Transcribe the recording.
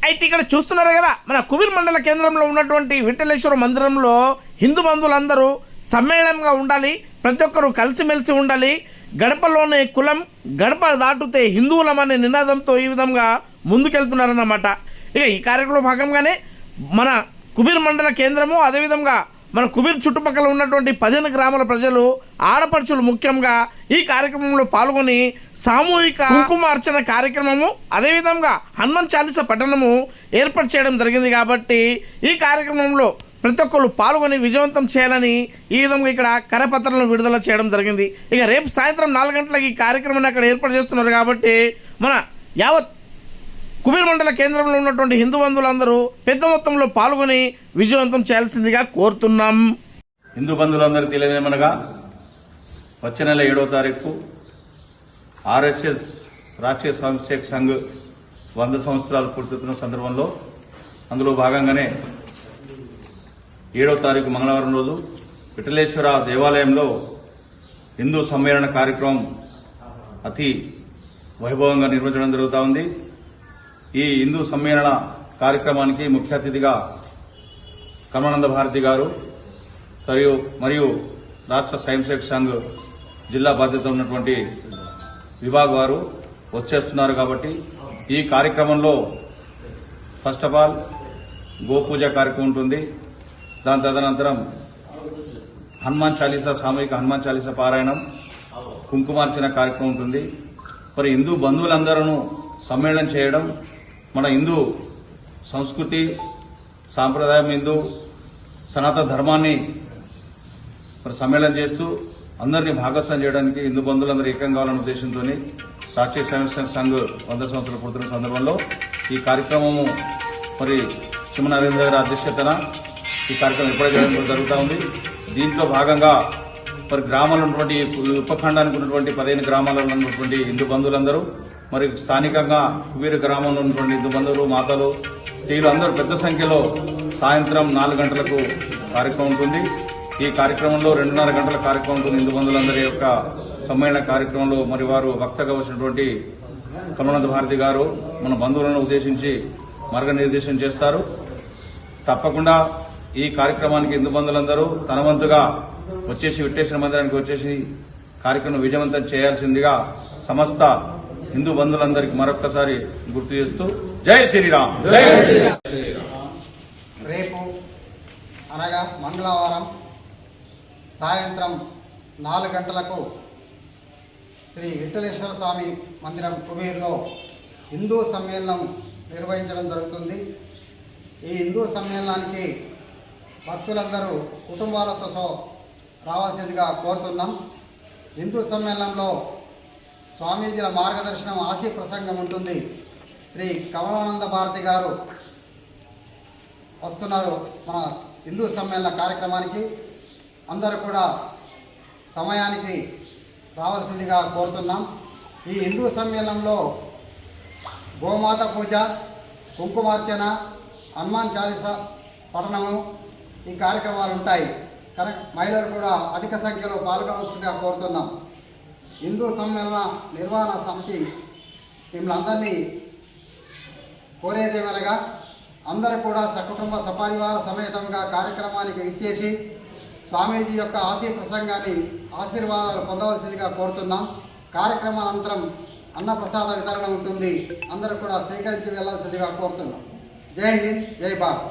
అయితే ఇక్కడ చూస్తున్నారు కదా, మన కుబీర్ మండల కేంద్రంలో ఉన్నటువంటి విఠలేశ్వర మందిరంలో హిందూ బంధువులందరూ సమ్మేళనంగా ఉండాలి, ప్రతి ఒక్కరూ కలిసిమెలిసి ఉండాలి, గడపలోనే కులం, గడప దాటుతే హిందువులం అనే నినాదంతో ఈ విధంగా ముందుకెళ్తున్నారన్నమాట. ఇక ఈ కార్యక్రమంలో భాగంగానే మన కుబీర్ మండల కేంద్రము, అదేవిధంగా మన కుబీర్ చుట్టుపక్కల ఉన్నటువంటి 15 గ్రామాల ప్రజలు, ఆడపడుచులు ముఖ్యంగా ఈ కార్యక్రమంలో పాల్గొని సామూహిక కుంకుమార్చన కార్యక్రమము, అదేవిధంగా హనుమాన్ చాలీసా పఠనము ఏర్పాటు చేయడం జరిగింది. కాబట్టి ఈ కార్యక్రమంలో ప్రతి ఒక్కరు పాల్గొని విజయవంతం చేయాలని ఈ విధంగా ఇక్కడ కరపత్రాలను విడుదల చేయడం జరిగింది. ఇక రేపు సాయంత్రం 4 గంటలకు ఈ కార్యక్రమాన్ని అక్కడ ఏర్పాటు చేస్తున్నారు. కాబట్టి మన యావత్ కుబీర్ మండల కేంద్రంలో ఉన్నటువంటి హిందూ బంధువులందరూ పెద్ద మొత్తంలో పాల్గొని విజయవంతం చేయాల్సిందిగా కోరుతున్నాం. హిందూ బంధువులందరూ తెలియదేమనగా వచ్చే నెల 7వ తారీఖు ఆర్ఎస్ఎస్ రాష్ట్రీయ స్వయంసేవక్ సంఘ్ 100 సంవత్సరాలు పూర్తవుతున్న సందర్భంలో అందులో భాగంగానే 7వ తారీఖు మంగళవారం రోజు విఠలేశ్వర దేవాలయంలో హిందూ సమ్మేళన కార్యక్రమం అతి వైభవంగా నిర్వహించడం జరుగుతూ ఉంది. ఈ హిందూ సమ్మేళన కార్యక్రమానికి ముఖ్య అతిథిగా కమలానంద భారతి గారు మరియు రాష్ట్ర స్వయంసేవక్ సంఘ్ జిల్లా బాధ్యత ఉన్నటువంటి విభాగ్ వారు వచ్చేస్తున్నారు. కాబట్టి ఈ కార్యక్రమంలో ఫస్ట్ ఆఫ్ ఆల్ గోపూజ కార్యక్రమం ఉంటుంది. దాని తదనంతరం హనుమాన్ చాలీసా, సామూహిక హనుమాన్ చాలీసా పారాయణం, కుంకుమార్చన కార్యక్రమం ఉంటుంది. మరి హిందూ బంధువులందరూ సమ్మేళనం చేయడం, మన హిందూ సంస్కృతి సాంప్రదాయం, హిందూ సనాతన ధర్మాన్ని మరి సమ్మేళనం చేస్తూ అందరినీ భాగస్వామ్యం చేయడానికి హిందూ బంధువులందరూ ఏకం కావాలనే ఉద్దేశంతో రాష్ట్రీయ స్వయంసేవక్ సంఘ్ 100 సంవత్సరాలు పూర్తున్న సందర్భంలో ఈ కార్యక్రమము మరి చిమ్మ నరేంద్ర గారి అధ్యక్షతన ఈ కార్యక్రమం ఎప్పుడూ చేయడం జరుగుతూ ఉంది. దీంట్లో భాగంగా మరి గ్రామాల్లో ఉన్నటువంటి ఉపఖండానికి ఉన్నటువంటి 15 గ్రామాలలో ఉన్నటువంటి హిందూ బంధువులందరూ, మరి స్థానికంగా కుబీర్ గ్రామంలో ఉన్నటువంటి హిందూ బంధువులు, మాతలు, స్త్రీలు అందరూ పెద్ద సంఖ్యలో సాయంత్రం 4 గంటలకు కార్యక్రమం ఉంటుంది. ఈ కార్యక్రమంలో 2:30 గంటల కార్యక్రమం ఉంటుంది. హిందూ బంధువులందరి యొక్క సమ్మేళన కార్యక్రమంలో మరి వారు వక్తగా వచ్చినటువంటి కమలానంద భారతి గారు మన బంధువులను ఉద్దేశించి మార్గనిర్దేశం చేస్తారు. తప్పకుండా ఈ కార్యక్రమానికి హిందూ బంధువులందరూ తన వంతుగా వచ్చేసి విఠలేశ్వర మందిరానికి వచ్చేసి కార్యక్రమం విజయవంతం చేయాల్సిందిగా సమస్త హిందూ బంధువులందరికీ మరొక్కసారి గుర్తు చేస్తూ జై శ్రీరామ్. రేపు అనగా మంగళవారం సాయంత్రం 4 గంటలకు శ్రీ విఠలేశ్వర స్వామి మందిరం కుబీర్లో హిందూ సమ్మేళనం నిర్వహించడం జరుగుతుంది. ఈ హిందూ సమ్మేళనానికి భక్తులందరూ కుటుంబాలతో రావాల్సిందిగా కోరుతున్నాం. హిందూ సమ్మేళనంలో స్వామీజీల మార్గదర్శనం, ఆశీ ప్రసంగం ఉంటుంది. శ్రీ కమలానంద భారతి గారు వస్తున్నారు మన హిందూ సమ్మేళన కార్యక్రమానికి. అందరూ కూడా సమయానికి రావాల్సిందిగా కోరుతున్నాం. ఈ హిందూ సమ్మేళనంలో గోమాత పూజ, కుంకుమార్చన, హనుమాన్ చాలీసా పఠనము ఈ కార్యక్రమాలు ఉంటాయి. కనుక మహిళలు కూడా అధిక సంఖ్యలో పాల్గొనవలసిందిగా కోరుతున్నాం. హిందూ సమ్మేళన నిర్వహణ సమితి మిమ్మల్ని అందరినీ కోరేదేమనగా అందరూ కూడా సకుటుంబ సపరివార సమేతంగా కార్యక్రమానికి విచ్చేసి స్వామీజీ యొక్క ఆశీ ప్రసంగాన్ని ఆశీర్వాదాలు పొందవలసిందిగా కోరుతున్నాం. కార్యక్రమానంతరం అన్నప్రసాద వితరణ ఉంటుంది. అందరూ కూడా స్వీకరించి వెళ్లాల్సిందిగా కోరుతున్నాం. జై హింద్, జై భారత్.